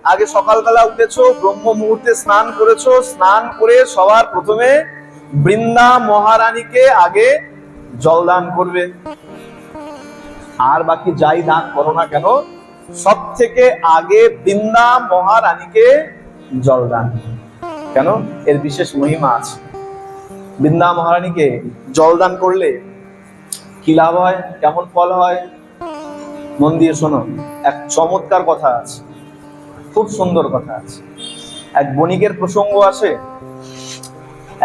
আগে সকালবেলা উঠেছো, ব্রহ্ম মুহূর্তে স্নান করেছো, স্নান করে সবার প্রথমে বৃন্দা মহারানীকে আগে জলদান করবে। আর বাকি যাই দান করো না কেন, সব থেকে আগে বৃন্দা মহারানীকে জলদান। কেন? এর বিশেষ মহিমা আছে। বৃন্দা মহারানীকে জলদান করলে কি লাভ হয়, কেমন ফল হয়, মন দিয়ে শোনো। এক চমৎকার কথা আছে, খুব সুন্দর কথা আছে। এক বণিকের প্রসঙ্গ আসে।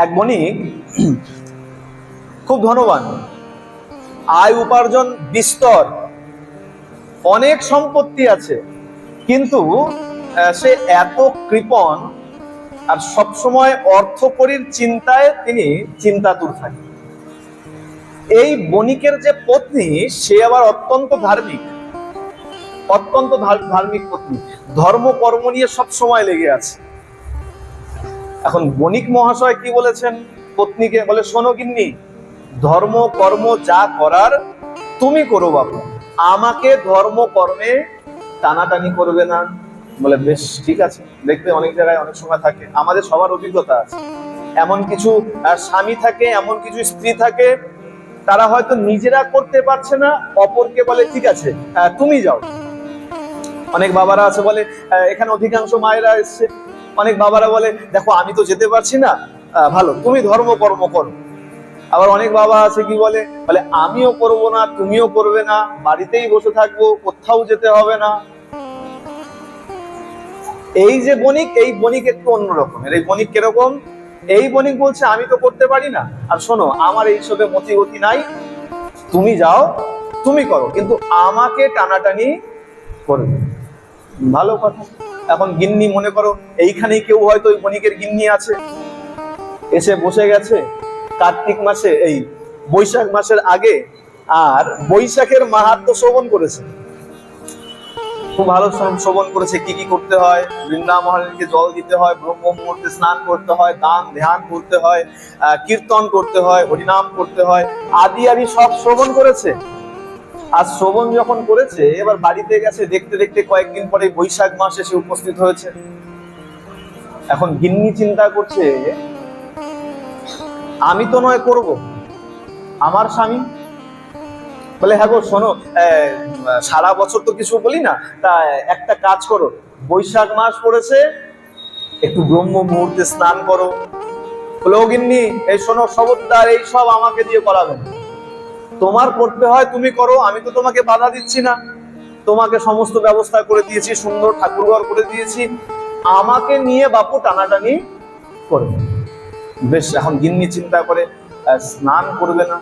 এক বণিক খুব ধনবান, আয় উপার্জন বিস্তর, অনেক সম্পত্তি আছে, কিন্তু সে এত কৃপণ আর সবসময় অর্থকরীর চিন্তায় তিনি চিন্তাতুর থাকে। এই বণিকের যে পত্নী, সে আবার অত্যন্ত ধার্মিক, অত্যন্ত ধার্মিক পত্নী, ধর্ম কর্ম নিয়ে সব সময় লেগে আছে। এখন বণিক মহাশয় কি বলেছেন পত্নীকে? বলে, শোনো গিন্নি, ধর্ম কর্ম যা করার তুমি করো বাবু, আমাকে ধর্ম কর্মে টানাটানি করবে না। বলে, বেশ ঠিক আছে। দেখবে অনেক জায়গায় অনেক সময় থাকে, আমাদের সবার অভিজ্ঞতা আছে, এমন কিছু স্বামী থাকে, এমন কিছু স্ত্রী থাকে, তারা হয়তো নিজেরা করতে পারছে না, অপরকে বলে ঠিক আছে তুমি যাও। অনেক বাবারা আছে বলে, এখানে অধিকাংশ মায়েরা এসছে, অনেক বাবারা বলে, দেখো আমি তো যেতে পারছি না, ভালো তুমি ধর্ম কর্ম করো। আবার অনেক বাবা আছে কি বলে, আমিও করব না, তুমিও করবে না, বাড়িতেই বসে থাকবো, কোথাও যেতে হবে না। এই যে বণিক, এই বণিক একটু অন্যরকমের। এই বণিক কিরকম? এই বণিক বলছে, আমি তো করতে পারি না, আর শোনো আমার এইসবে মতিগতি নাই, তুমি যাও, তুমি করো, কিন্তু আমাকে টানাটানি করবে। ভালো কথা। এখন গিন্নি, মনে করো এইখানেই কেউ হয়তো ওই বণিকের গিন্নি আছে, এসে বসে গেছে কার্তিক মাসে, এই বৈশাখ মাসের আগে, আর বৈশাখের মাহাত্ম্য শ্রবণ করেছে, খুব ভালো শ্রবণ করেছে। কি কি করতে হয়, বৃন্দা মহারানীকে জল দিতে হয়, ব্রহ্ম মুহূর্তে স্নান করতে হয়, দান ধ্যান করতে হয়, কীর্তন করতে হয়, হরিনাম করতে হয়, আদি আদি সব শ্রবণ করেছে। আর শ্রবণ যখন করেছে, এবার বাড়িতে গেছে, দেখতে দেখতে কয়েকদিন পরে বৈশাখ মাস এসে উপস্থিত হয়েছে। এখন গিন্নি চিন্তা করছে, আমি তো নয় করব, আমার স্বামী। বলে, হ্যাঁ গো শোনো, সারা বছর তো কিছু বলি না, তা একটা কাজ করো, বৈশাখ মাস পড়েছে, একটু ব্রহ্ম মুহূর্তে স্নান করো। বলে, ও গিন্নি, এই শোনো খবরদার, এই সব আমাকে দিয়ে করাবেন, তোমার করতে হয় তুমি করো, আমি তো তোমাকে বাধা দিচ্ছি না, তোমাকে সমস্ত ব্যবস্থা করে দিয়েছি, সুন্দর ঠাকুরঘর করে দিয়েছি, আমাকে নিয়ে বাপু টানাটানি করবে। বেশ। এখন গিন্নি চিন্তা করে, স্নান করবে না,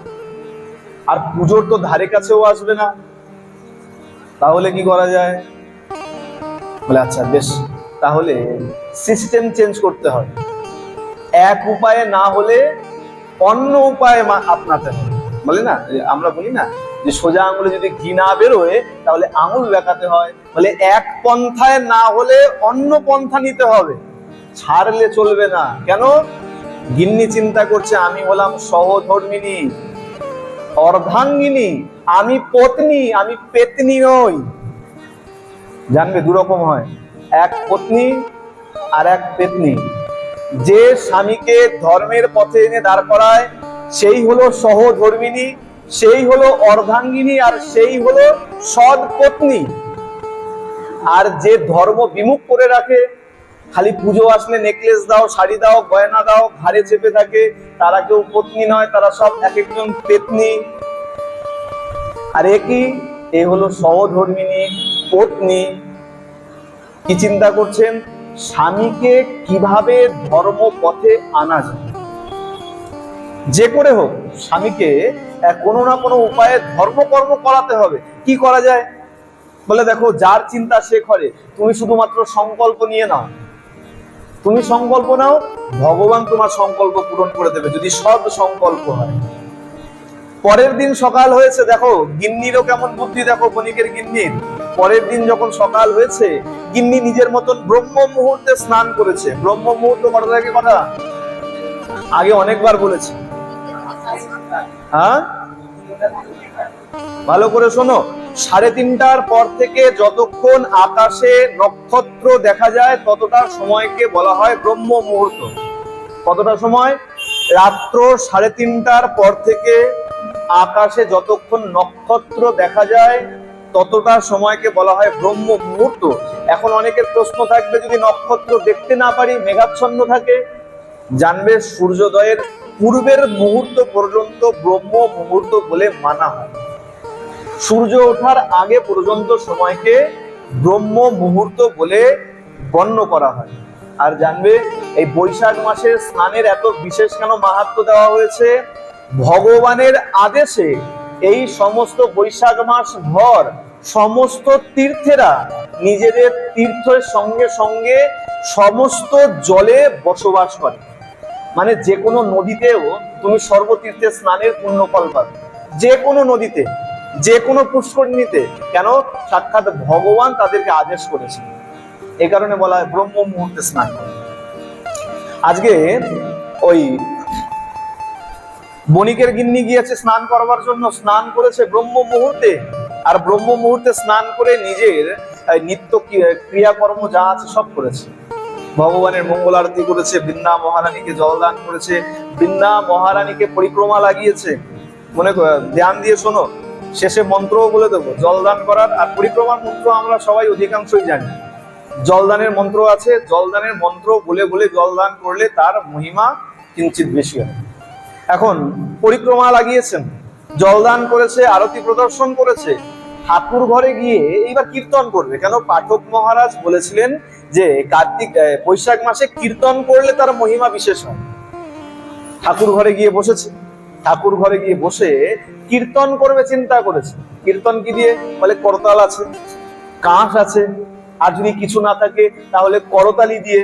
আর পুজোর তো ধারে কাছেও আসবে না, তাহলে কি করা যায়? বলে, আচ্ছা বেশ, তাহলে সিস্টেম চেঞ্জ করতে হয়, এক উপায়ে না হলে অন্য উপায়ে আপনাতে হবে। বলে না, আমরা বলি না যে সোজা আঙুলে যদি ঘি না বেরোয় তাহলে আঙুল বেঁকাতে হয়। বলে, এক পন্থায় না হলে অন্য পন্থা নিতে হবে, ছাড়লে চলবে না। কেন? গিন্নি চিন্তা করছে, আমি হলাম সহধর্মিনী, অর্ধাঙ্গিনী, আমি পত্নী, আমি পেতনি নই। জানবে দুরকম হয়, এক পত্নী আর এক পেতনি। যে স্বামীকে ধর্মের পথে এনে দাঁড় করায় সেই হলো সহধর্মিনী, সেই হলো অর্ধাঙ্গিনী, আর সেই হলো সৎ পত্নী। আর যে ধর্ম বিমুখ করে রাখে, খালি পুজো আসলে নেকলেস দাও, শাড়ি দাও, গয়না দাও, ঘাড়ে চেপে থাকে, তারা কেউ পত্নী নয়, তারা সব এক একজন পেতনি। আর এ হলো সহধর্মিনী পত্নী। কি চিন্তা করছেন? স্বামীকে কিভাবে ধর্ম পথে আনা যায়, যে করে হোক স্বামীকে কোনো না কোনো উপায়ে ধর্মকর্ম করাতে হবে। কি করা যায়? বলে, দেখো যার চিন্তা সে করে, তুমি শুধুমাত্র সংকল্প নিয়ে নাও, তুমি সংকল্প নাও, ভগবান তোমার সংকল্প পূরণ করে দেবে, যদি সৎ সংকল্প হয়। পরের দিন সকাল হয়েছে, দেখো গিন্নিরও কেমন বুদ্ধি, দেখো বণিকের গিন্নির। পরের দিন যখন সকাল হয়েছে, গিন্নি নিজের মতন ব্রহ্ম মুহূর্তে স্নান করেছে। ব্রহ্ম মুহূর্ত কটা থেকে কটা? আগে অনেকবার বলেছি। হ্যাঁ, ভালো করে শোনো, 3:30টার পর থেকে যতক্ষণ আকাশে নক্ষত্র দেখা যায় ততটা সময়কে বলা হয় ব্রহ্ম মুহূর্ত। কতটা সময়? রাত্র 3:30টার পর থেকে আকাশে যতক্ষণ নক্ষত্র দেখা যায় ততটা সময়কে বলা হয় ব্রহ্ম মুহূর্ত। এখন অনেকের প্রশ্ন থাকবে, যদি নক্ষত্র দেখতে না পারি, মেঘাচ্ছন্ন থাকে, জানবে সূর্যোদয়ের পূর্বের মুহূর্ত পর্যন্ত ব্রহ্ম মুহূর্ত বলে মানা হয়। সূর্য ওঠার আগে পর্যন্ত সময়কে ব্রহ্ম মুহূর্ত বলে গণ্য করা হয়। আর জানবে এই বৈশাখ মাসের স্নানের এত বিশেষ কেন মাহাত্ম্য দেওয়া হয়েছে? ভগবানের আদেশে এই সমস্ত বৈশাখ মাস ভর সমস্ত তীর্থেরা নিজেদের তীর্থের সঙ্গে সঙ্গে সমস্ত জলে বসবাস করে। মানে যে কোনো নদীতেও তুমি সর্বতীর্থে স্নানের পুণ্যফল পাবে, যে কোনো নদীতে, যে কোনো পুষ্করিণীতে। কেন? সাক্ষাৎ ভগবান তাদেরকে আদেশ করেছে। এই কারণে বলা হয় ব্রহ্ম মুহূর্তে স্নান। আজকে ওই বণিকের গিন্নি গিয়েছে স্নান করবার জন্য, স্নান করেছে ব্রহ্ম মুহূর্তে। আর ব্রহ্ম মুহূর্তে স্নান করে নিজের নিত্য ক্রিয়াকর্ম যা আছে সব করেছে। ভগবানের মঙ্গল আরতি করেছে, বৃন্দা মহারানীকে জলদান করেছে, বৃন্দা মহারানীকে পরিক্রমা লাগিয়েছে। মনে ধ্যান দিয়ে শোনো, শেষে মন্ত্রও বলে দেবো জলদান করার। আর পরিক্রমার মন্ত্র আমরা সবাই অধিকাংশই জানি। জলদানের মন্ত্র আছে, জলদানের মন্ত্র বলে বলে জলদান করলে তার মহিমা কিঞ্চিত বেশি হয়। এখন পরিক্রমা লাগিয়েছেন, জলদান করেছে, আরতি প্রদর্শন করেছে, ঠাকুর ঘরে গিয়ে এইবার কীর্তন করবে। কেন? পাঠক মহারাজ বলেছিলেন যে বৈশাখ মাসে কীর্তন করলে তার মহিমা বিশেষ হয়। ঠাকুর ঘরে গিয়ে বসেছে, ঠাকুর ঘরে গিয়ে বসে কীর্তন করবে চিন্তা করেছে। কীর্তন কি দিয়ে? বলে করতাল আছে, কাঁস আছে, আর যদি কিছু না থাকে তাহলে করতালি দিয়ে।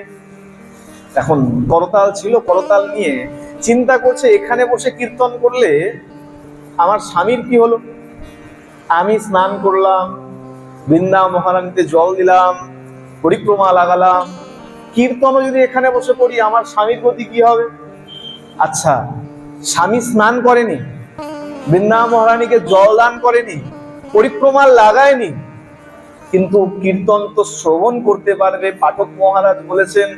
এখন করতাল ছিল, করতাল নিয়ে চিন্তা করছে এখানে বসে কীর্তন করলে আমার স্বামীর কি হলো? আমি স্নান করলাম, বৃন্দা মহারানীতে জল দিলাম, পরিক্রমা লাগালাম, কীর্তনও যদি এখানে বসে করি আমার স্বামীর গতি কি হবে? আচ্ছা, স্বামী স্নান করেনি, বৃন্দা মহারানীকে জল দান করেনি, পরিক্রমা লাগায়নি, কিন্তু কীর্তন তো শ্রবণ করতে পারবে। পাঠক মহারাজ বলেছেন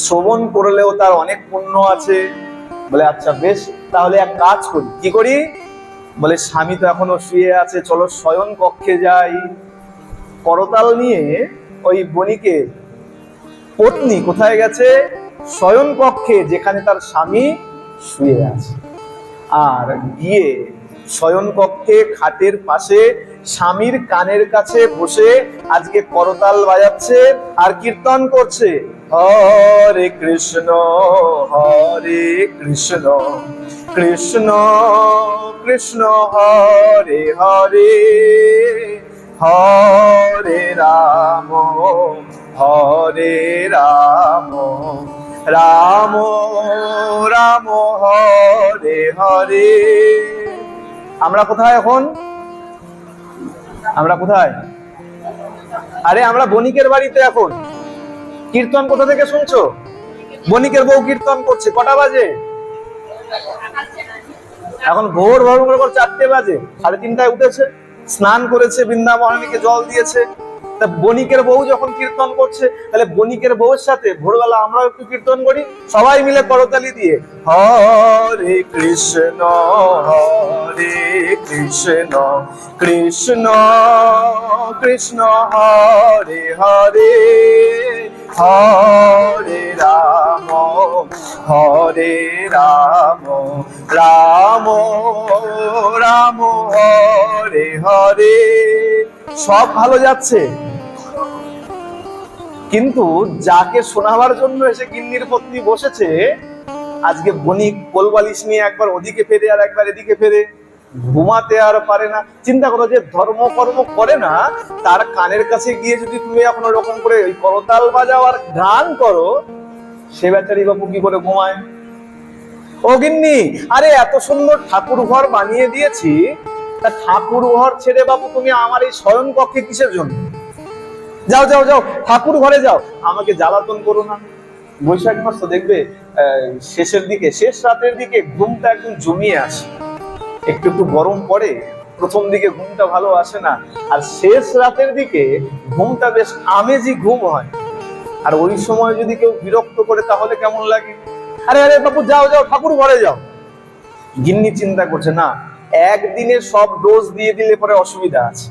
শ্রবণ করলেও তার অনেক পুণ্য আছে। বলে আচ্ছা বেশ, তাহলে এক কাজ করি। কি করি? বলে স্বামী তো এখনো শুয়ে আছে, চলো শয়ন কক্ষে যাই। করতাল নিয়ে ওই বণিকের পত্নী কোথায় গেছে? শয়ন কক্ষে, যেখানে তার স্বামী শুয়ে আছে। আর গিয়ে শয়ন কক্ষে খাটের পাশে স্বামীর কানের কাছে বসে আজকে করতাল বাজাচ্ছে আর কীর্তন করছে, হরে কৃষ্ণ কৃষ্ণ কৃষ্ণ হরে হরে, হরে রাম রাম রাম হরে হরে। আমরা কোথায় এখন? আমরা কোথায়? আরে আমরা বণিকের বাড়িতে এখন। কীর্তন কোথা থেকে শুনছো? বণিকের বউ কীর্তন করছে। কটা বাজে এখন? ভোর 4টে বাজে। 3:30টায় উঠেছে, স্নান করেছে, বৃন্দা মহারানীকে জল দিয়েছে। তা বণিকের বউ যখন কীর্তন করছে, তাহলে বণিকের বউয়ের সাথে ভোরবেলা আমরাও একটু কীর্তন করি, সবাই মিলে করতালি দিয়ে, হরে কৃষ্ণ কৃষ্ণ কৃষ্ণ হরে হরে, হরে রাম রাম রাম হরে হরে। সব ভালো যাচ্ছে, কিন্তু যাকে শোনাবার জন্য এসে গিন্নির পত্নী বসেছে, আজকে বণিক কোলবালিশ নিয়ে একবার ওদিকে ফেরে আর একবার এদিকে ফেরে, ঘুমাতে আর পারে না। চিন্তা করো, যে ধর্মকর্ম করে না তার কানের কাছে গিয়ে যদি তুমি এখন ওরকম করে ওই করতাল বাজাও আর গান করো, সে বেচারি বাবু কি করে ঘুমায়? ও গিন্নি, আরে এত সুন্দর ঠাকুর ঘর বানিয়ে দিয়েছি, তা ঠাকুর ঘর ছেড়ে বাবু তুমি আমার এই শয়ন কক্ষে কিসের জন্য? যাও যাও যাও, ঠাকুর ঘরে যাও, আমাকে জ্বালাতন করো না। বৈশাখ মাস তো দেখবে শেষের দিকে, শেষ রাতের দিকে ঘুমটা একদম জমিয়ে আসে, একটু একটু গরম পড়ে, প্রথম দিকে ঘুমটা ভালো আসে না, আর শেষ রাতের দিকে ঘুমটা বেশ আমেজি ঘুম হয়। আর ওই সময় যদি কেউ বিরক্ত করে তাহলে কেমন লাগে? আরে আরে বাবু যাও যাও, ঠাকুর ঘরে যাও। গিন্নি চিন্তা করছে, না, একদিনে সব ডোজ দিয়ে দিলে পরে অসুবিধা আছে।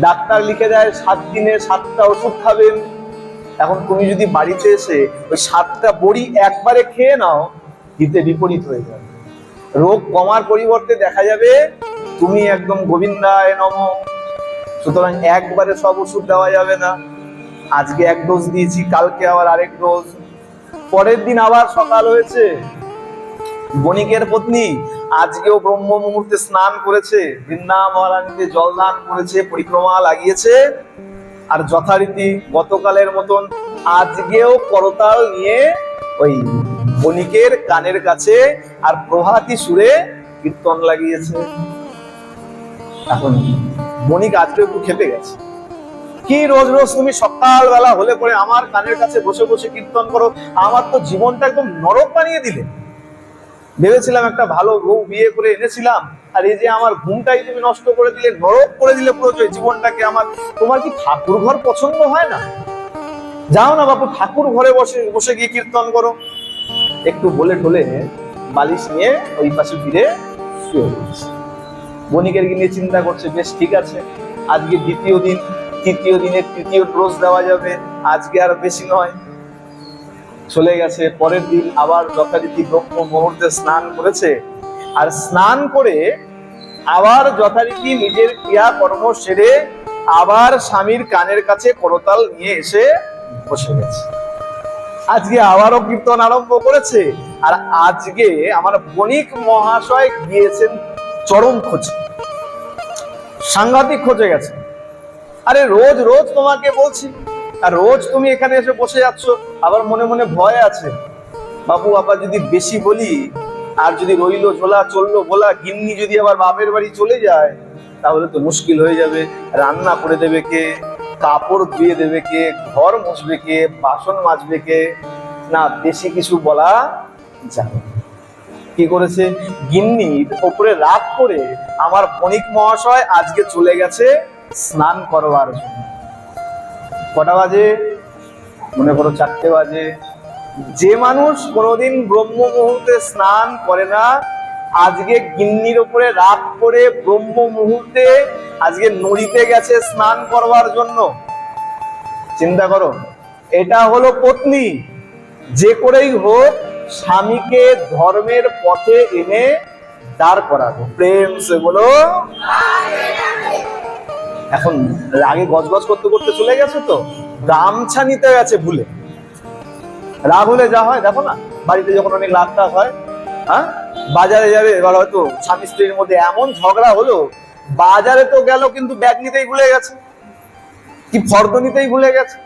ডাক্তার লিখে দেয় 7 দিনে 7টা ওষুধ খাবেন। এখন তুমি যদি বাড়িতে এসে ওই 7টা বড়ি একবারে খেয়ে নাও, হিতে বিপরীত হয়ে যাবে। রোগ কমার পরিবর্তে দেখা যাবে তুমি একদম গোবিন্দায় নমঃ। সুতরাং একবারে সব ওষুধ দেওয়া যাবে না। আজকে 1 ডোজ দিয়েছি, কালকে আবার আরেক ডোজ, পরের দিন আবার সকাল হয়েছে। বণিকের পত্নী আজকেও ব্রহ্ম মুহূর্তে স্নান করেছে, বৃন্দা মহারানীতে জল দান করেছে, পরিক্রমা লাগিয়েছে, আর যথারীতি গতকালের মতন আজকেও করতাল নিয়ে ওই বণিকের কানের কাছে আর প্রভাতী সুরে কীর্তন লাগিয়েছে। এখন বণিক আজকে একটু খেপে গেছে, কি রোজ রোজ তুমি সকালবেলা হলে পরে আমার কানের কাছে বসে বসে কীর্তন করো, আমার তো জীবনটা একদম নরক বানিয়ে দিলে। ভেবেছিলাম একটা ভালো বউ বিয়ে করে এনেছিলাম, আর এই যে আমার ঘুমটাই তুমি নষ্ট করে দিলে, নরক করে দিলে পুরো জীবনটাকে আমার। তোমার কি ঠাকুর ঘর পছন্দ হয় না? যাও না বাপু, ঠাকুর ঘরে বসে বসে গিয়ে কীর্তন করো। একটু বলে ঠলে বালিশ নিয়ে ওই পাশে ফিরে শুয়ে পড়েছে। বণিকের গিয়ে চিন্তা করছে, বেশ ঠিক আছে, আজকে দ্বিতীয় দিন, তৃতীয় দিনের তৃতীয় ডোজ দেওয়া যাবে, আজকে আর বেশি নয়। চলে গেছে। পরের দিন আবার যথারীতি ব্রহ্ম মুহূর্তে স্নান করেছে, আর স্নান করে আবার যথারীতি নিজের ক্রিয়া কর্ম সেরে আবার স্বামীর কানের কাছে করতাল নিয়ে এসে বসে গেছে। আজকে আবারও কীর্তন আরম্ভ করেছে, আর আজকে আমার বণিক মহাশয় গিয়েছেন চরম খোঁজে, সাংঘাতিক খোঁজে গেছে। আরে রোজ রোজ তোমাকে বলছি, আর রোজ তুমি এখানে এসে বসে যাচ্ছ, আবার মনে মনে ভয় আছে, বাবু আবার যদি বেশি বলি, আর যদি রইলো ঝোলা চললো বলা, গিন্নি যদি আবার বাপের বাড়ি চলে যায়, তাহলে তো মুশকিল হয়ে যাবে। রান্না করে দেবে কে, কাপড় ধুয়ে দেবে কে, ঘর মুছবে কে, বাসন মাজবে কে? না, বেশি কিছু বলা যাবে। কি করেছে, গিন্নির ওপরে রাগ করে আমার বণিক মহাশয় আজকে চলে গেছে স্নান করবার জন্য। কটা বাজে? মনে করো 4টে বাজে। যে মানুষ কোনোদিন ব্রহ্ম মুহূর্তে স্নান করে না, আজকে গিন্নির উপরে রাগ করে ব্রহ্ম মুহূর্তে আজকে নদীতে গেছে স্নান করবার জন্য। চিন্তা করো, এটা হলো পত্নী। যে করেই হোক স্বামীকে ধর্মের পথে এনে দাঁড় করাবো। প্রেম সে বলো। এখন রাগে গজগজ করতে করতে চলে গেছে, তো গামছা নিতে গেছে ভুলে। রাগ হলে যা হয় দেখো না, বাড়িতে যখন অনেক রাগ টাগ হয়, হ্যাঁ, বাজারে যাবে, এবার হয়তো স্বামী স্ত্রীর মধ্যে এমন ঝগড়া হলো, বাজারে তো গেল কিন্তু ব্যাগ নিতেই ভুলে গেছে, কি ফর্দ নিতেই ভুলে গেছে।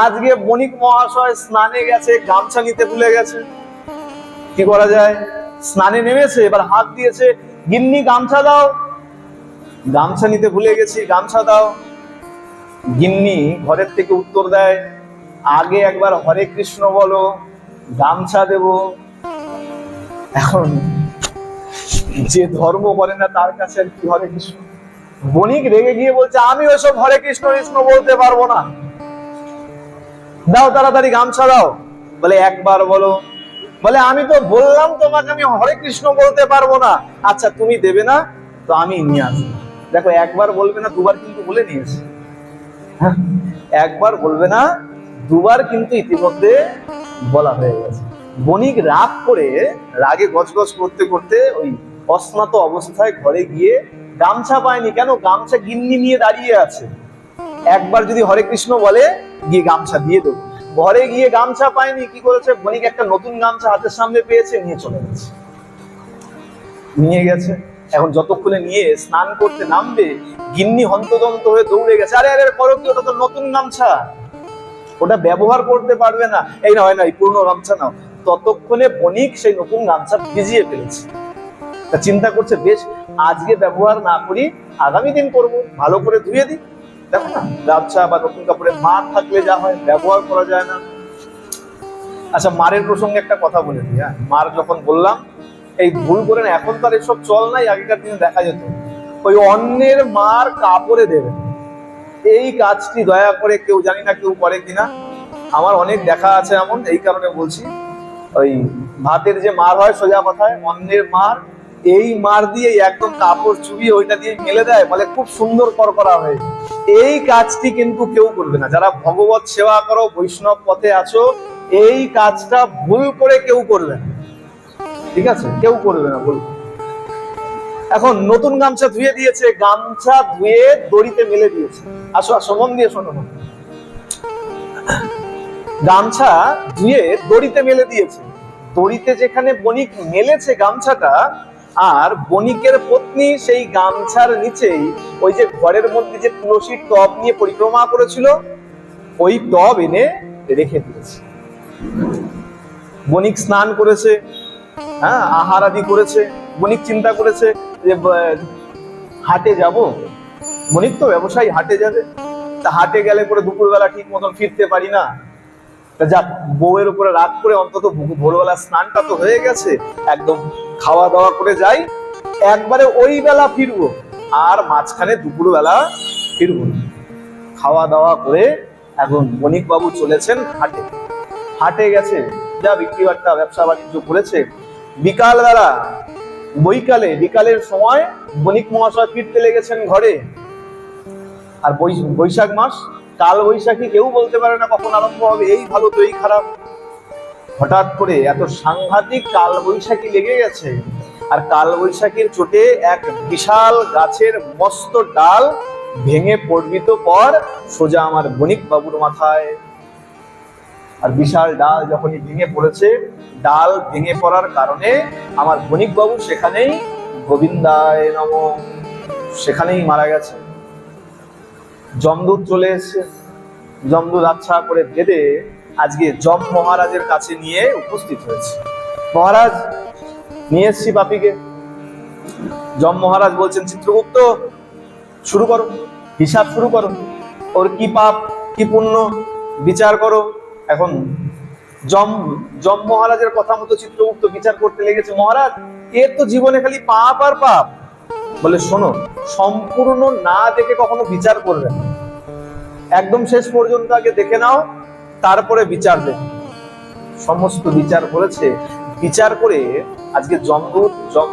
আজকে বণিক মহাশয় স্নানে গেছে, গামছা নিতে ভুলে গেছে। কি করা যায়? স্নানে নেমেছে, এবার হাত দিয়েছে, গিন্নি গামছা দাও। গামছা নিতে ভুলে গেছি, গামছা দাও। গিন্নি ঘরের থেকে উত্তর দেয়, আগে একবার হরে কৃষ্ণ বলো, গামছা দেব। এখন যে ধর্ম করে না তার কাছে আর কি হরে কৃষ্ণ? বণিক রেগে গিয়ে বলছে, আমি ওইসব হরে কৃষ্ণ কৃষ্ণ বলতে পারবো না, দাও তাড়াতাড়ি গামছা দাও। বলে একবার বলো। বলে আমি তো বললাম তোমাকে আমি হরে কৃষ্ণ বলতে পারবো না। আচ্ছা তুমি দেবে না, তো আমি নিয়ে আসবো। দেখো, একবার বলবে না, দুবার কিন্তু বলে নিয়েছে। একবার বলবে না, দুবার কিন্তু ইতিমধ্যে বলা হয়ে গেছে। বণিক রাগ করে, রাগে গজগজ করতে করতে ওই অস্নাত অবস্থায় ঘরে গিয়ে গামছা পায়নি। কেন? গামছা গিন্নি নিয়ে দাঁড়িয়ে আছে। একবার যদি হরে কৃষ্ণ বলে, গিয়ে গামছা দিয়ে দেবো। ঘরে গিয়ে গামছা পায়নি, কি করেছে, বণিক একটা নতুন গামছা হাতের সামনে পেয়েছে, নিয়ে চলে গেছে। নিয়ে গেছে, এখন যতক্ষণে নিয়ে স্নান করতে নামবে, গিন্নি হন্তদন্ত হয়ে দৌড়ে গেছে, আরে আরে করো কি, ওটা তো নতুন গামছা, ওটা ব্যবহার করতে পারবে না, এই না হয় না, পুরনো গামছা নাও। ততক্ষণে বণিক সেই নতুন গামছা ভিজিয়ে ফেলেছে। তা চিন্তা করছে, বেশ, আজকে ব্যবহার না করি, আগামী দিন করব, ভালো করে ধুয়ে দিই। দেখো না, গামছা বা নতুন কাপড়ে মার থাকলে যা হয়, ব্যবহার করা যায় না। আচ্ছা, মারের প্রসঙ্গে একটা কথা বলে দিই। মার যখন বললাম, এই ভুল করে না, এখন তো আর এসব চল নাই, আগেকার দিনে দেখা যেত ওই অন্যের মার কাপড়ে দেবেন। এই কাজটি দয়া করে কেউ, জানি না কেউ করে কিনা, আমার অনেক দেখা আছে এমন, এই কারণে বলছি। ওই ভাতের যে মার হয়, সোজা কথায় অন্যের মার, এই মার দিয়ে একদম কাপড় চুবিয়ে ওইটা দিয়ে মেলে দেয়, বলে খুব সুন্দর করকরা হয়ে। এই কাজটি কিন্তু কেউ করবে না। যারা ভগবত সেবা করো, বৈষ্ণব পথে আছো, এই কাজটা ভুল করে কেউ করবে না, ঠিক আছে? কেউ করবে না, বলবো। এখন নতুন গামছা ধুয়ে দিয়েছে, গামছা ধুয়ে দড়িতে মেলে দিয়েছে। আসো আসো, মন দিয়ে শোনো। গামছা ধুয়ে দড়িতে মেলে দিয়েছে। দড়িতে যেখানে বণিক মেলেছে গামছাটা, আর বণিকের পত্নী সেই গামছার নিচেই ওই যে ঘরের মধ্যে যে তুলসীর টব নিয়ে পরিক্রমা করেছিল, ওই টব এনে রেখে দিয়েছে। বণিক স্নান করেছে, হ্যাঁ, আহার আদি করেছে। বণিক চিন্তা করেছে যে হাটে যাব, বণিক তো ব্যবসায়ী, হাটে যাবে। তা হাটে গেলে পরে দুপুরবেলা ঠিক মতন ফিরতে পারি না, যাক বউয়ের উপরে রাগ করে অন্তত ভোরবেলা স্নানটা তো হয়ে গেছে, একদম খাওয়া দাওয়া করে যাই, একবারে ওই বেলা ফিরবো, আর মাঝখানে দুপুরবেলা ফিরবো। খাওয়া দাওয়া করে এখন বণিক বাবু চলেছেন হাটে। হাটে গেছে, যা বিক্রি বাট্টা ব্যবসা বাণিজ্য করেছে। বিকাল বেলা, বিকালের সময় বণিক মহাশয় ফিরতে লেগেছেন ঘরে। আর বৈশাখ মাস, কাল বৈশাখী কেউ বলতে পারে না কখন আরম্ভ হবে, এই ভালো তো এই খারাপ। হঠাৎ করে এত সাংঘাতিক কাল বৈশাখী লেগে গেছে, আর কাল বৈশাখীর চোটে এক বিশাল গাছের মস্ত ডাল ভেঙে পড়বিত পর সোজা আমার বণিক বাবুর মাথায়। আর বিশাল ডাল যখনই ভেঙে পড়েছে, ডাল ভেঙে পড়ার কারণে আমার বণিক বাবু সেখানেই গোবিন্দায় নমঃ, সেখানেই মারা গেছে। যমদূত চলে এসেছে, যমদূত আচ্ছা করে বেঁধে আজকে যম মহারাজের কাছে নিয়ে উপস্থিত হয়েছে। মহারাজ, নিয়ে এসছি পাপীকে। যম মহারাজ বলছেন, চিত্রগুপ্ত শুরু করো, হিসাব শুরু করো, ওর কি পাপ কি পুণ্য বিচার করো। এখন যম মহারাজের কথা মতো চিত্রগুপ্ত বিচার করতে লেগেছে। মহারাজ, এর তো জীবনে খালি পাপ আর পাপ। বলে, শোনো, সম্পূর্ণ না দেখে কখনো বিচার করবে না, একদম শেষ পর্যন্ত আগে দেখে নাও, তারপরে বিচার দেবে। সমস্ত বিচার করেছে। বিচার করে আজকে যমদূত যম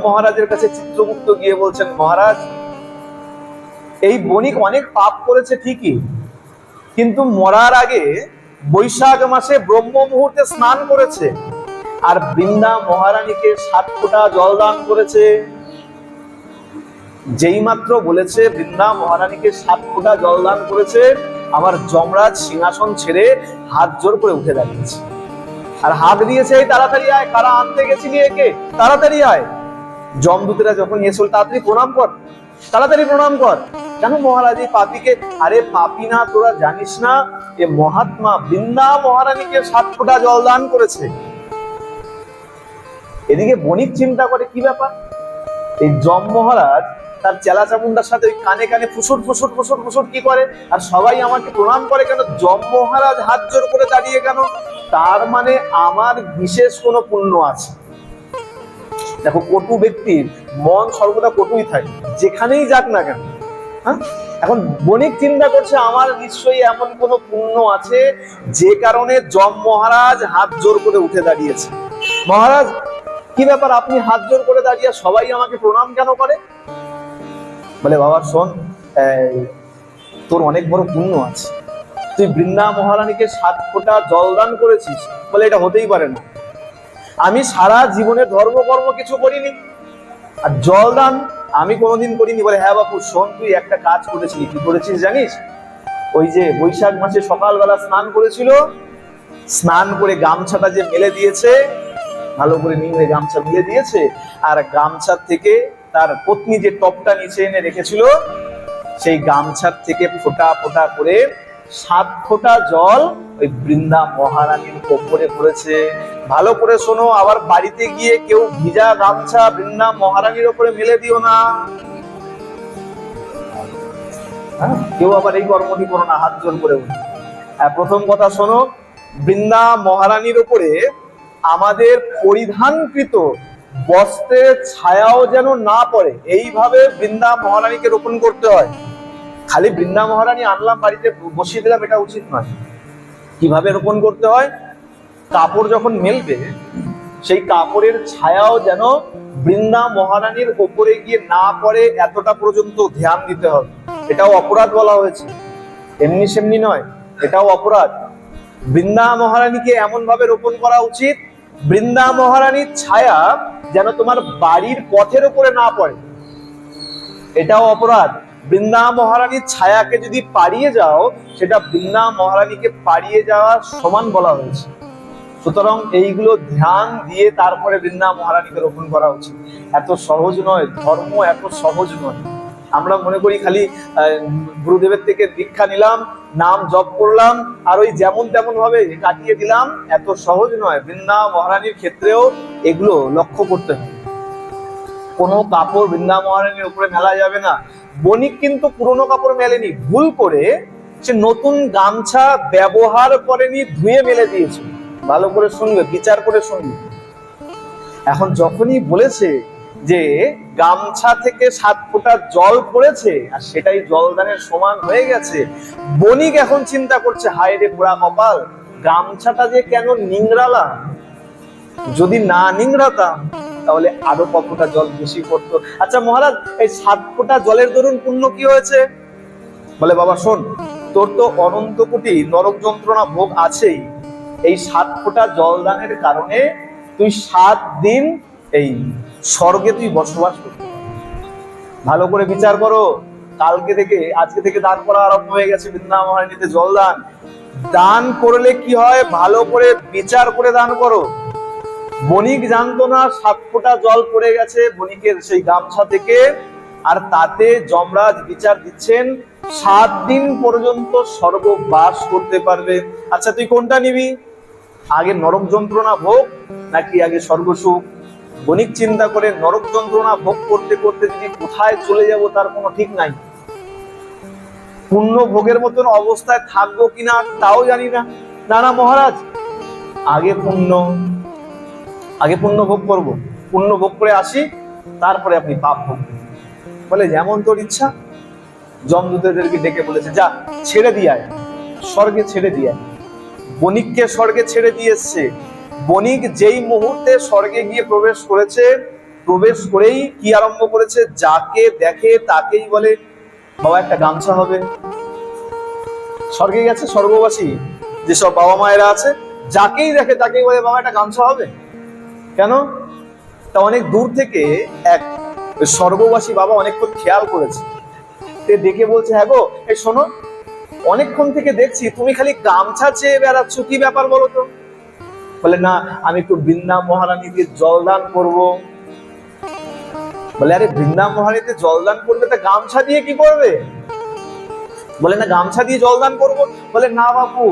মহারাজের কাছে চিত্রগুপ্ত গিয়ে বলছেন, মহারাজ, এই বণিক অনেক পাপ করেছে ঠিকই, কিন্তু মরার আগে বৈশাখ মাসে ব্রহ্ম মুহূর্তে স্নান করেছে, আর বৃন্দা মহারানীকে 7 ফোঁটা জল দান করেছে। যেই মাত্র বলেছে বৃন্দা মহারানীকে 7 ফোঁটা জল দান করেছে, আমার যমরাজ সিংহাসন ছেড়ে হাত জোর করে উঠে দাঁড়িয়েছে, আর হাত দিয়েছে, এই তাড়াতাড়ি আয়, কারা আনতে গেছিলি একে, তাড়াতাড়ি আয়। যমদূতেরা যখন এসে, তাড়াতাড়ি প্রণাম কর, তাড়াতাড়ি প্রণাম কর। কেন মহারাজ এই পাপীকে? আরে পাপী না, তোরা জানিস না, এ মহাত্মা বৃন্দা মহারানীকে 7 ফোঁটা জল দান করেছে। এদিকে বণিক চিন্তা করে, কি ব্যাপার, এই যম মহারাজ তার চেলা চামুন্ডার সাথে ওই কানে কানে ফুসুর ফুসুর ফুসুর ফুসুর কি করে, আর সবাই আমাকে প্রণাম করে কেন, যম মহারাজ হাত জোর করে দাঁড়িয়ে কেন? তার মানে আমার বিশেষ কোনো পুণ্য আছে। দেখো, কটু ব্যক্তির মন সর্বদা কটুই থাকে, যেখানেই যাক না কেন। হ্যাঁ, এখন বণিক চিন্তা করছে, আমার নিশ্চয়ই এমন কোনো পুণ্য আছে যে কারণে যম মহারাজ হাত জোর করে উঠে দাঁড়িয়েছে। মহারাজ, কি ব্যাপার, আপনি হাত জোর করে দাঁড়িয়ে সবাই আমাকে প্রণাম কেন করে? বলে, বাবা শোন, তোর অনেক বড় পুণ্য আছে, তুই বৃন্দা মহারানীকে 7 ফোঁটা জল দান করেছিস। বলে, এটা হতেই পারে না, আমি সারা জীবনে ধর্মকর্ম কিছু করিনি, আর জল দান আমি কোনোদিন করিনি। বলে, হ্যাঁ বাপু শোন, তুই একটা কাজ করেছিলি। কি করেছিস জানিস? ওই যে বৈশাখ মাসে সকালবেলা স্নান করেছিল, স্নান করে গামছাটা যে মেলে দিয়েছে, ভালো করে নিংড়ে গামছা মেলে দিয়েছে, আর গামছার থেকে তার পত্নী যে টপটা নিচে এনে রেখেছিল, সেই গামছার থেকে ফোঁটা ফোঁটা করে 7 ফোঁটা জল ওই বৃন্দা মহারানীর কোপরে পড়েছে। ভালো করে শোনো, আবার বাড়িতে গিয়ে কেউ ভিজা গামছা বৃন্দা মহারানীর ওপরে মেলে দিও না। কেউ আবার এই কর্মটি করো না, হাত জোর করে। প্রথম কথা শোনো, বৃন্দা মহারানীর ওপরে আমাদের পরিধানকৃত বস্ত্রের ছায়াও যেন না পড়ে, এইভাবে বৃন্দা মহারানীকে রোপণ করতে হয়। খালি বৃন্দা মহারানী আনলাম বাড়িতে বসিয়ে দিলাম, এটা উচিত নয়। কিভাবে রোপণ করতে হয়? কাপড় যখন মেলবে, সেই কাপড়ের ছায়াও যেন বৃন্দা মহারানীর ওপরে গিয়ে না পড়ে, এতটা পর্যন্ত ধ্যান দিতে হবে। এটাও অপরাধ বলা হয়েছে, এমনি সেমনি নয়, এটাও অপরাধ। বৃন্দা মহারানীকে এমন ভাবে রোপণ করা উচিত, বৃন্দা মহারানীর ছায়া যেন তোমার বাড়ির পথের উপরে না পড়ে, এটাও অপরাধ। বৃন্দা মহারানীর ছায়াকে যদি পাড়িয়ে যাও, সেটা বৃন্দা মহারানীকে পাড়িয়ে যাওয়ার সমান বলা হয়েছে। সুতরাং এইগুলো ধ্যান দিয়ে তারপরে বৃন্দা মহারানীকে রোপণ করা উচিত। এত সহজ নয়, ধর্ম এত সহজ নয়। আমরা মনে করি খালি গুরুদেবের থেকে দীক্ষা নিলাম, নাম জপ করলাম, আর ওই যেমন তেমন ভাবে কাটিয়ে দিলাম, এত সহজ নয়। বৃন্দা মহারানীর ক্ষেত্রেও এগুলো লক্ষ্য করতে হবে। কোনো কাপড় বৃন্দা মহারানীর উপরে মেলা যাবে না। বণিক কিন্তু পুরনো কাপড় মেলেনি, ভুল করে সে নতুন গামছা ব্যবহার করেনি, ধুয়ে মেলে দিয়েছে। ভালো করে শুনবে, বিচার করে শুনবে। এখন যখনই বলেছে যে গামছা থেকে 7 ফোঁটা জল পড়েছে আর সেটাই জলদানের সমান হয়ে গেছে, বণিক এখন চিন্তা করছে, হায় রে পোড়া কপাল, গামছাটা যে কেন নিংড়ালাম, যদি না নিংড়াতাম তাহলে আরো কতটা জল বেশি পড়তো। আচ্ছা মহারাজ, এই 7 ফোঁটা জলের দরুন পুণ্য কি হয়েছে? বলে, বাবা শোন, তোর তো অনন্ত কোটি নরক যন্ত্রণা ভোগ আছেই। এই 7 ফোঁটা জলদানের কারণে তুই 7 দিন এই স্বর্গে তুই বসবাস করতে। ভালো করে বিচার করো। কালকে থেকে, আজকে থেকে দান করা আরম্ভ হয়ে গেছে বৃন্দা মহারানীতে জলদান। দান করলে কি হয়, ভালো করে বিচার করে দান করো। বণিক জানতো না 7 ফোঁটা জল পড়ে গেছে বণিকের সেই গামছা থেকে, আর তাতে যমরাজ বিচার দিচ্ছেন 7 দিন পর্যন্ত স্বর্গবাস করতে পারবে। আচ্ছা তুই কোনটা নিবি, আগে নরক যন্ত্রণা ভোগ নাকি আগে স্বর্গ সুখ? বণিক চিন্তা করে, নরক যন্ত্রণা ভোগ করতে করতে যদি কোথায় চলে যাব তার কোনো ঠিক নাই, পুণ্য ভোগের মতন অবস্থায় থাকবো কিনা তাও জানি না। না না মহারাজ, আগে পুণ্য ভোগ করব, পুণ্য ভোগ করে আসি, তারপরে আপনি পাপ ভোগ। বলে, যেমন তোর ইচ্ছা। যমদূতদেরকে ডেকে বলেছে, যা ছেড়ে দিয়ে স্বর্গে ছেড়ে দিয়ে। বণিককে স্বর্গে ছেড়ে দিয়ে এসছে। বণিক যেই মুহূর্তে স্বর্গে গিয়ে প্রবেশ করেছে, প্রবেশ করেই কি আরম্ভ করেছে, যাকে দেখে তাকেই বলে, বাবা একটা গামছা হবে। স্বর্গে গেছে স্বর্গবাসী যেসব বাবা মায়েরা আছে, যাকেই দেখে তাকেই বলে, বাবা একটা গামছা হবে। কেন? তা অনেক দূর থেকে এক স্বর্গবাসী বাবা অনেকক্ষণ খেয়াল করেছে, দেখে বলছে, হ্যাঁ গো, এই শোনো, অনেকক্ষণ থেকে দেখছি তুমি খালি গামছা চেয়ে বেড়াচ্ছ, কি ব্যাপার বলো তো? বলে, না আমি একটু বৃন্দা মহারানীকে জলদান করব। বলে, আরে বৃন্দা মহারানীতে জলদান করবে, তা গামছা দিয়ে কি করবে? বলে, না গামছা দিয়ে জলদান করব। বলে, না বাপু,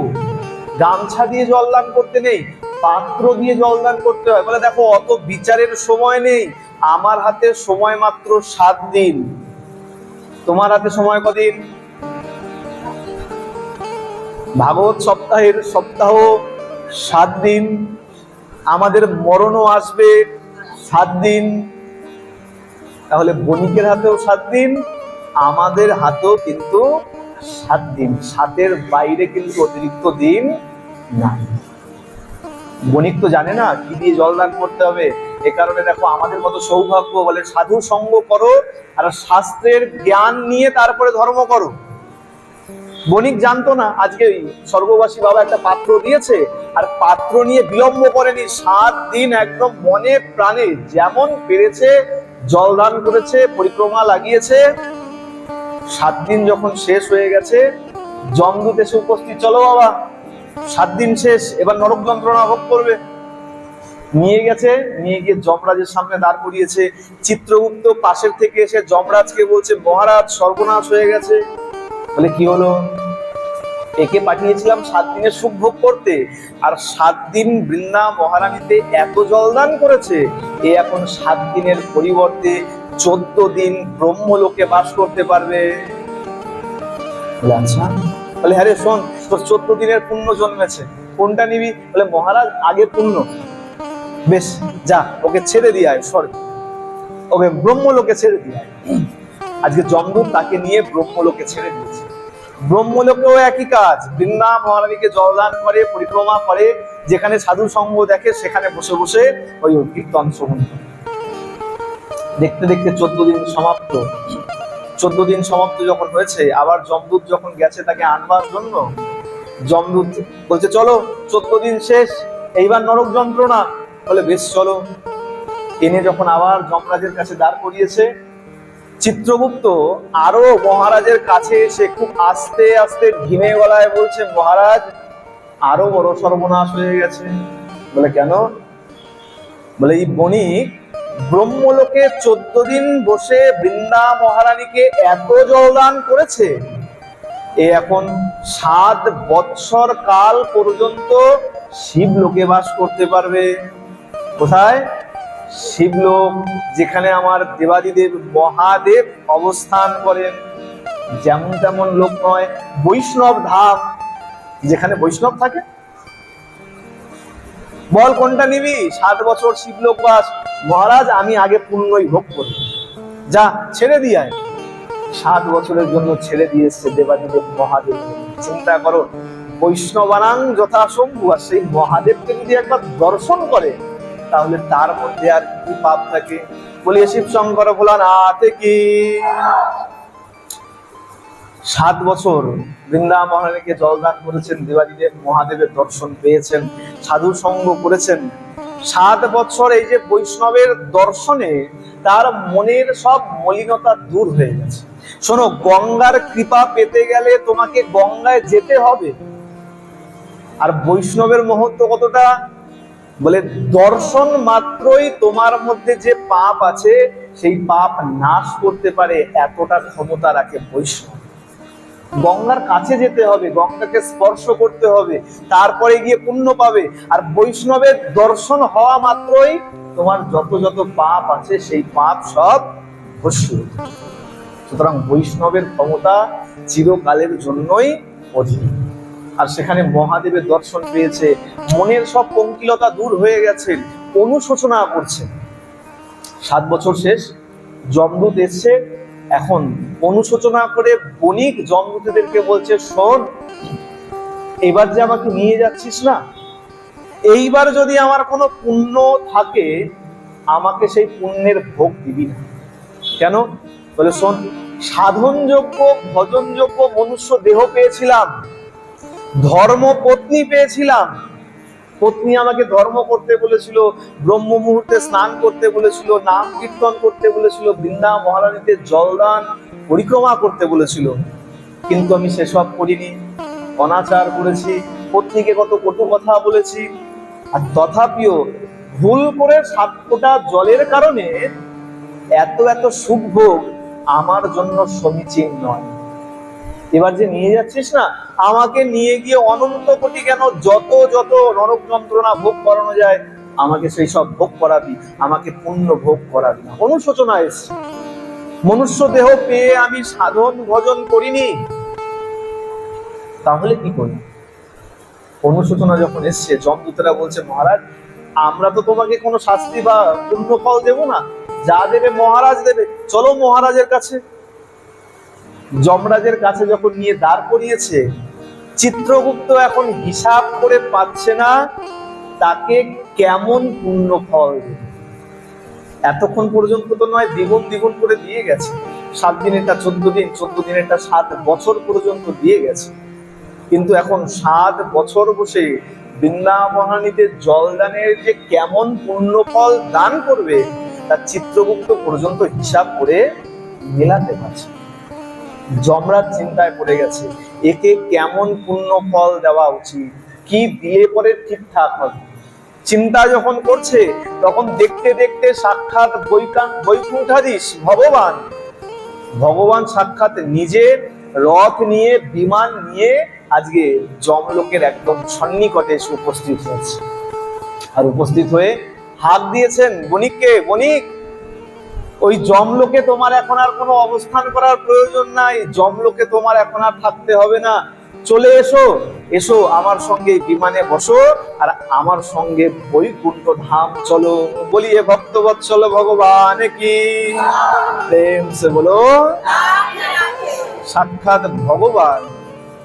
গামছা দিয়ে জলদান করতে নেই, পাত্র দিয়ে জলদান করতে হয়। বলে, দেখো অত বিচারের সময় নেই, আমার হাতে সময় মাত্র 7 দিন, তোমার হাতে সময় কদিন? ভাগবত সপ্তাহ 7 দিন, আমাদের মরণও আসবে 7 দিন। তাহলে বণিকের হাতেও 7 দিন, আমাদের হাতেও কিন্তু 7 দিন, 7-এর বাইরে কিন্তু অতিরিক্ত দিন নাই। বণিক তো জানে না কি দিয়ে জলদান করতে হবে। এ কারণে দেখো আমাদের মতো সৌভাগ্য, বলে সাধু সঙ্গ করো আর শাস্ত্রের জ্ঞান নিয়ে তারপরে ধর্ম করো। বণিক জানতো না, আজকে স্বর্গবাসী বাবা একটা পাত্র দিয়েছে, আর পাত্র নিয়ে বিলম্ব করেনি, 7 দিন একদম মনে প্রাণে যেমন পেরেছে জলদান করেছে, পরিক্রমা লাগিয়েছে। 7 দিন যখন শেষ হয়ে গেছে, যমদূত এসে উপস্থিত, চলো বাবা 7 দিন শেষ, এবার নরক যন্ত্রণা ভোগ করবে। নিয়ে গিয়ে যমরাজের সামনে দাঁড় করিয়েছে। চিত্রগুপ্ত পাশের থেকে এসে যমরাজকে বলছে, মহারাজ সর্বনাশ হয়ে গেছে। বলে, কি হলো? একে পাঠিয়েছিলাম 7 দিনের সুখ ভোগ করতে, আর 7 দিন বৃন্দা মহারানীতে এত জলদান করেছে, এ এখন 7 দিনের পরিবর্তে 14 দিন ব্রহ্মলোকে বাস করতে পারবে। আচ্ছা। বলে, হ্যাঁ রে শোন, তোর 14 দিনের পুণ্য জন্মেছে, কোনটা নিবি? বলে, মহারাজ আগে পুণ্য। বেশ, যা ওকে ছেড়ে দিয়ে আয় স্বর্গে, ওকে ব্রহ্মলোকে ছেড়ে দিয়ে আয়। আজকে যমদূত তাকে নিয়ে ব্রহ্মলোকে ছেড়ে দিয়েছে। ব্রহ্মলোকেও একই কাজ, বৃন্দা মহারানীকে জলদান করে, পরিক্রমা করে, যেখানে সাধু সঙ্গ দেখে সেখানে বসে বসে ওই কীর্তন শ্রবণ করে। দেখতে দেখতে 14 দিন সমাপ্ত। 14 দিন সমাপ্ত যখন হয়েছে, আবার যমদূত যখন গেছে তাকে আনবার জন্য, যমদূত বলছে চলো 14 দিন শেষ, এইবার নরক যন্ত্রণা। বলে বেশ চলো। এনে যখন আবার যমরাজের কাছে দাঁড় করিয়েছে, চিত্রগুপ্ত আরো মহারাজের কাছে এসে খুব আস্তে আস্তে ঘিমে গলায় বলছে, মহারাজ আরো বড় সর্বনাশ হয়ে গেছে। বলে কেন? বলে এই বণিক ব্রহ্মলোকে 14 দিন বসে বৃন্দা মহারানীকে এত জলদান করেছে, এ এখন 7 বৎসর কাল পর্যন্ত শিবলোকে বাস করতে পারবে। কোথায়? শিবলোক, যেখানে আমার দেবাদিদেব মহাদেব অবস্থান করেন। যেমন তেমন লোক নয়, বৈষ্ণব ধাম, যেখানে বৈষ্ণব থাকে। বল কোনটা নিবি? 7 বছর শিবলোক বাস। মহারাজ আমি আগে পুণ্যই ভোগ করি, যা ছেড়ে দিয়ে 7 বছরের জন্য ছেড়ে দিয়ে এসছে দেবাদিদেব মহাদেব। চিন্তা করো, বৈষ্ণবানাং যথাসম্ভু, আর সেই মহাদেবকে যদি একবার দর্শন করে তাহলে তার মধ্যে আর কি পাপ থাকে? বলিয়ে শিব শঙ্কর ভোলানাথ কি। 7 বছর বৃন্দা মহারানীকে জলদান করেছেন, দেবাদিদেব মহাদেবের দর্শন পেয়েছেন, সাধু সঙ্গ করেছেন। 7 বছর এই যে বৈষ্ণবের দর্শনে তার মনের সব মলিনতা দূর হয়ে গেছে। শোনো, গঙ্গার কৃপা পেতে গেলে তোমাকে গঙ্গায় যেতে হবে। আর বৈষ্ণবের মহত্ব কতটা? বলে দর্শন মাত্রই তোমার মধ্যে যে পাপ আছে সেই পাপ নাশ করতে পারে, এতটা ক্ষমতা রাখে বৈষ্ণব। গঙ্গার কাছে যেতে হবে, গঙ্গাকে স্পর্শ করতে হবে, তারপরে গিয়ে পুণ্য পাবে। আর বৈষ্ণবের দর্শন হওয়া মাত্রই তোমার যত যত পাপ আছে সেই পাপ সব ভস্ম। সুতরাং বৈষ্ণবের ক্ষমতা চিরকালের জন্যই অধিক। আর সেখানে মহাদেবের দর্শন পেয়েছে, মনের সব পঙ্কিলতা দূর হয়ে গেছে, অনুশোচনা করছে। 7 বছর শেষ, যমদূত এসছে। এখন অনুশোচনা করে বণিক যমদূতদেরকে বলছে, শোন, এবার যে আমাকে নিয়ে যাচ্ছিস না, এইবার যদি আমার কোনো পুণ্য থাকে আমাকে সেই পুণ্যের ভোগ দিবি না। কেন? বলে শোন, সাধনযোগ্য ভজনযোগ্য মনুষ্য দেহ পেয়েছিলাম, ধর্ম পত্নী পেয়েছিলাম। পত্নী আমাকে ধর্ম করতে বলেছিল, ব্রহ্ম মুহূর্তে স্নান করতে বলেছিল, নাম কীর্তন করতে বলেছিল, বৃন্দা মহারানীতে জলদান পরিক্রমা করতে বলেছিল, কিন্তু আমি সেসব করিনি, অনাচার করেছি, পত্নীকে কত কটু কথা বলেছি। আর তথাপিও ভুল করে 7 ফোঁটা জলের কারণে এত এত সুখ ভোগ আমার জন্য সমীচীন নয়। এবার যে নিয়ে যাচ্ছিস না, আমাকে নিয়ে গিয়ে অনন্ত কোটি কেন যত যত নরক যন্ত্রণা ভোগ করানো যায় আমাকে সেই সব ভোগ করাবি, আমাকে পুণ্য ভোগ করাবি না। অনুশোচনা এসছে, মনুষ্য দেহ পেয়ে আমি সাধন ভজন করিনি, তাহলে কি করি? অনুশোচনা যখন এসছে, যমদূতেরা বলছে, মহারাজ আমরা তো তোমাকে কোনো শাস্তি বা পুণ্য ফল দেবো না, যা দেবে মহারাজ দেবে, চলো মহারাজের কাছে। যমরাজের কাছে যখন নিয়ে দাঁড় করিয়েছে, চিত্রগুপ্ত এখন হিসাব করে পাচ্ছে না তাকে কেমন পুণ্য ফল দেবে। এতক্ষণ পর্যন্ত তো নয় দ্বিগুণ দ্বিগুণ করে দিয়ে গেছে, 7 দিনেরটা 14 দিন, 14 দিনেরটা 7 বছর পর্যন্ত দিয়ে গেছে, কিন্তু এখন 7 বছর বসে বৃন্দা মহারানীতে জলদানের যে কেমন পুণ্য ফল দান করবে তা চিত্রগুপ্ত পর্যন্ত হিসাব করে মেলাতে পারছে। যমরাজ চিন্তায় পড়ে গেছে, একে কেমন পুণ্য ফল দেওয়া উচিত, কি দিলে পরে ঠিকঠাক হবে। চিন্তা যখন করছে তখন দেখতে দেখতে সাক্ষাৎ বৈকুণ্ঠাধীশ ভগবান সাক্ষাৎ নিজে রথ নিয়ে, বিমান নিয়ে আজকে যমলোকের একদম সন্নিকটে এসে উপস্থিত হয়েছে। আর উপস্থিত হয়ে হাত দিয়েছেন বণিককে, বণিক ওই যমলোকে তোমার এখন আর কোনো অবস্থান করার প্রয়োজন নাই, যমলোকে তোমার এখন আর থাকতে হবে না, চলে এসো, এসো আমার সঙ্গে বিমানে বসো আর আমার সঙ্গে বৈকুণ্ঠ ধাম চলো। বলিয়ে ভক্তবৎসল ভগবান কি, প্রেম সে বলো। সাক্ষাৎ ভগবান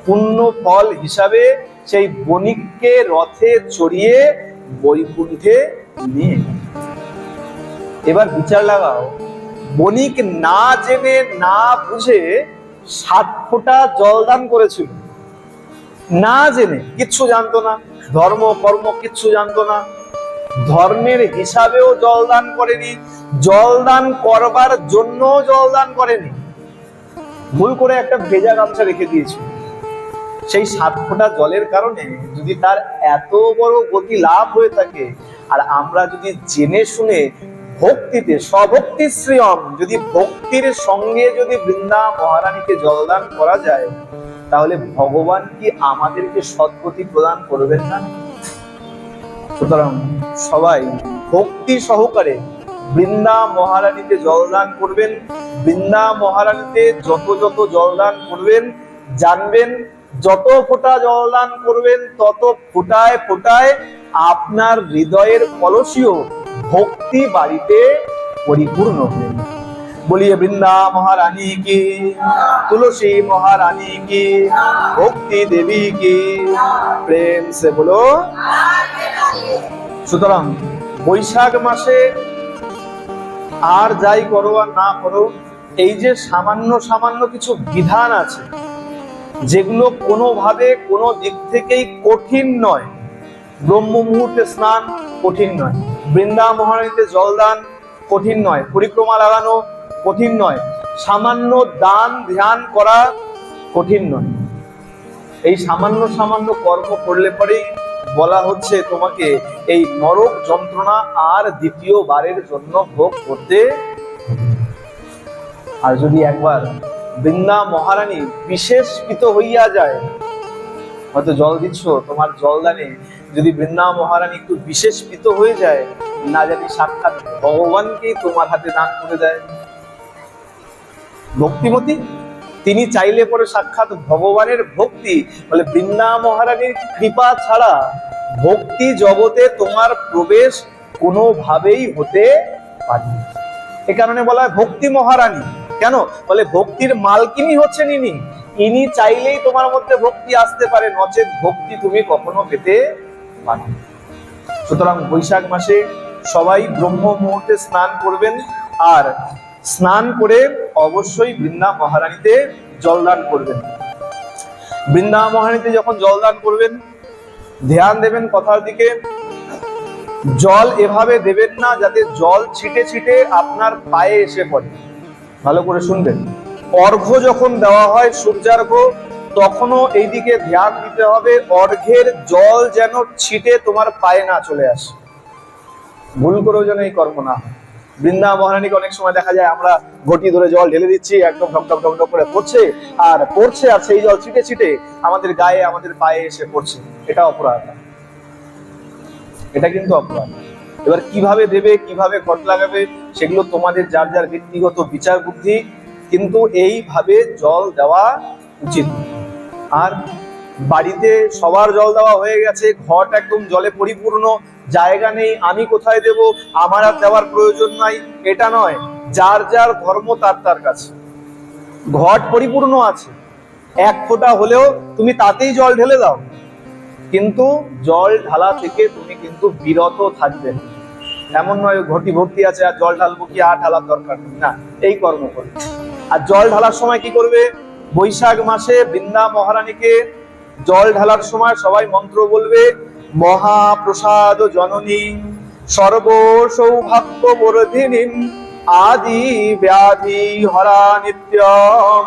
পুণ্য ফল হিসাবে সেই বণিককে রথে চড়িয়ে বৈকুণ্ঠে নিয়ে। এবার বিচার লাগাও, বণিক না জেনে না বুঝে 7 ফোঁটা জল দান করেছিল, না জেনে, কিচ্ছু জানতো না, ধর্ম কর্ম কিচ্ছু জানতো না, ধর্মের হিসাবেও জল দান করেনি, জল দান করবার জন্য জল দান করেনি, ভুল করে একটা ভেজা গামছা রেখে দিয়েছিল। সেই 7 ফোঁটা জলের কারণে যদি তার এত বড় গতি লাভ হয়ে থাকে, আর আমরা যদি জেনে শুনে ভক্তিতে স্বভক্তি শ্রিয়ম, যদি ভক্তির সঙ্গে যদি বৃন্দা মহারানীকে জলদান করা যায়, তাহলে ভগবান কি আমাদেরকে সদ্গতি প্রদান করবেন না? সুতরাং সবাই ভক্তি সহকারে বৃন্দা মহারানীতে জলদান করবেন। বৃন্দা মহারানীতে যত যত জলদান করবেন, জানবেন যত ফোঁটা জলদান করবেন তত ফোঁটায় ফোঁটায় আপনার হৃদয়ের কলসীও ভক্তি বাড়িতে পরিপূর্ণ হবে। বলিয়ে বৃন্দা মহারানী কি, তুলসী মহারানী কি, ভক্তি দেবী কি, প্রেম সে বলো। সুতরাং বৈশাখ মাসে আর যাই করো আর না করো, এই যে সামান্য সামান্য কিছু বিধান আছে যেগুলো কোনোভাবে কোনো দিক থেকেই কঠিন নয়। ব্রহ্ম মুহূর্তে স্নান কঠিন নয়, বৃন্দা মহারানীতে জলদান কঠিন নয়, পরিক্রমা লাগানো কঠিন নয়, সামান্য দান ধ্যান করা কঠিন নয়। এই সামান্য সামান্য কর্ম করলে পরেই বলা হচ্ছে তোমাকে এই নরক যন্ত্রণা আর দ্বিতীয়বারের জন্য ভোগ করতে। আর যদি একবার বৃন্দা মহারানী বিশেষ পিত হইয়া যায়, হয়তো জল দিচ্ছ, তোমার জলদানে যদি বৃন্দা মহারানী একটু বিশেষ পিত হয়ে যায়, না জানি সাক্ষাৎ ভগবানকেই তোমার হাতে দান করে দেয়। ভক্তিমতী তিনি চাইলে পরে সাক্ষাৎ ভগবানের ভক্তি, বলে বৃন্দা মহারানীর কৃপা ছাড়া ভক্তি জগতে তোমার প্রবেশ কোনোভাবেই হতে পারে। এ কারণে বলা হয় ভক্তি মহারানী। কেন? বলে ভক্তির মালকিনী হচ্ছেন ইনি, ইনি চাইলেই তোমার মধ্যে ভক্তি আসতে পারে, নচেত ভক্তি তুমি কখনো পেতে পারো। সুতরাং বৈশাখ মাসে সবাই ব্রহ্ম মুহূর্তে স্নান করবেন, আর স্নান করে অবশ্যই বৃন্দা মহারানীতে জলদান করবেন। বৃন্দা মহারানীতে যখন জলদান করবেন, ধ্যান দেবেন কথার দিকে। জল এভাবে দেবেন না যাতে জল ছিটে ছিটে আপনার পায়ে এসে পড়ে। ভালো করে শুনবেন, অর্ঘ্য যখন দেওয়া হয় সূর্যার্ঘ্য, তখনও এইদিকে ধ্যান দিতে হবে অর্ঘ্যের জল যেন ছিটে তোমার পায়ে না চলে আসে। ভুল করেও যেন এই কর্ম না হয়। বৃন্দা মহারানীকে অনেক সময় দেখা যায় আমরা ঘটি ধরে জল ঢেলে দিচ্ছি, একদম ঢকঢক ঢকঢক করে পড়ছে, আর সেই জল ছিটে ছিটে আমাদের গায়ে আমাদের পায়ে এসে পড়ছে। এটা অপরাধ, এটা কিন্তু অপরাধ। এবার কিভাবে দেবে, কিভাবে ঘট লাগাবে, সেগুলো তোমাদের যার যার ব্যক্তিগত বিচার বুদ্ধি, কিন্তু এইভাবে জল দেওয়া উচিত। আর বাড়িতে সবার জল দেওয়া হয়ে গেছে, ঘট একদম জলে পরিপূর্ণ, জায়গা নেই, আমি কোথায় দেব, আমার আর দেওয়ার প্রয়োজন নাই, এটা নয়। যার যার ধর্ম তার তার কাছে, ঘট পরিপূর্ণ আছে, 1 ফোঁটা হলেও তুমি তাতেই জল ঢেলে দাও, কিন্তু জল ঢালা থেকে তুমি কিন্তু বিরত থাকবে। এমন নয় ঘটি ভর্তি আছে আর জল ঢালবো, কি আর ঢালার দরকার নেই, না, এই কর্ম করবে। আর জল ঢালার সময় কি করবে? বৈশাখ মাসে বৃন্দা মহারানীকে জল ঢালার সময় সবাই মন্ত্র বলবে, মহাপ্রসাদ জননী সর্ব সৌভাগ্য বর্ধিনী আদি ব্যাধি হরা নিত্যম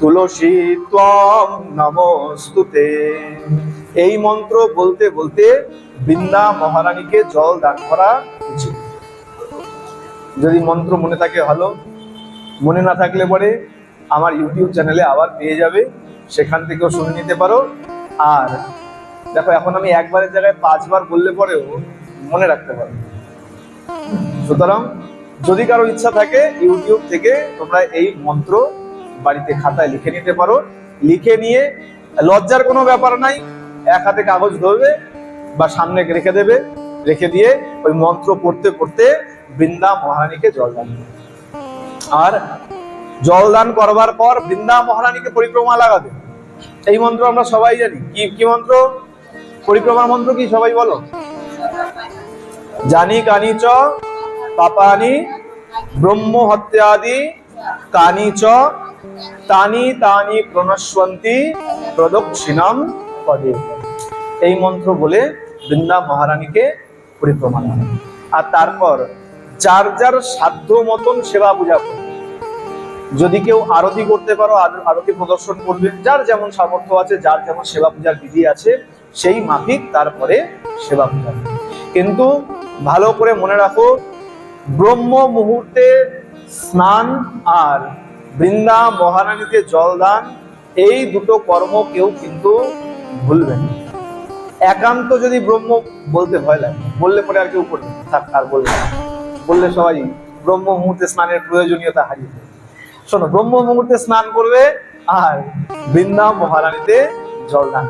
তুলসী ত্বম নমস্তুতে। এই মন্ত্র বলতে বলতে বৃন্দা মহারানীকে জল দান করা উচিত। যদি মন্ত্র মনে থাকে ভালো, মনে না থাকলে পরে আমার ইউটিউব চ্যানেলে আবার পেয়ে যাবে, সেখান থেকেও শুনে নিতে পারো। আর দেখো, এখন আমি একবারের জায়গায় 5 বার বললে পরেও মনে রাখতে পারো। সুতরাং যদি কারো ইচ্ছা থাকে, ইউটিউব থেকে তোমরা এই মন্ত্র বাড়িতে খাতায় লিখে নিতে পারো। লিখে নিয়ে লজ্জার কোনো ব্যাপার নাই, এক হাতে কাগজ ধরবে বা সামনে রেখে দেবে, রেখে দিয়ে ওই মন্ত্র পড়তে পড়তে বৃন্দা মহারানীকে জল দান করবে। আর জল দান করবার পর বৃন্দা মহারানীকে পরিক্রমা লাগাবে। এই মন্ত্র আমরা সবাই জানি। কি কি মন্ত্র? পরিক্রমার মন্ত্র কি সবাই বলো? জানি কানি চ পাপানি ব্রহ্ম হত্যাদি কানি চ তানি তানি প্রণশ্বন্তি প্রদক্ষিণাম পদে। এই মন্ত্র বলে বৃন্দা মহারানীকে পরিক্রমা লাগাবে। আর তারপর যার যার সাধ্য মতন সেবা পূজা করবে। যদি কেউ আরতি করতে পারো আরতি প্রদর্শন করবে, যার যেমন সামর্থ্য আছে, যার যেমন সেবা পূজার বিধি আছে সেই মাফিক তারপরে সেবা পূজা করবে। কিন্তু ভালো করে মনে রাখো, ব্রহ্ম মুহূর্তে স্নান আর বৃন্দা মহারানীতে জলদান, এই দুটো কর্ম কেউ কিন্তু ভুলবে না। একান্ত যদি ব্রহ্ম বলতে ভয় লাগে, বললে পরে আর কেউ করবে থাক, আর বলবে না, বললে সবাই ব্রহ্ম মুহূর্তে স্নানের প্রয়োজনীয়তা হারিয়ে দেবে। শোনো, ব্রহ্ম মুহূর্তে স্নান করবে আর বৃন্দা মহারানীতে জল দান।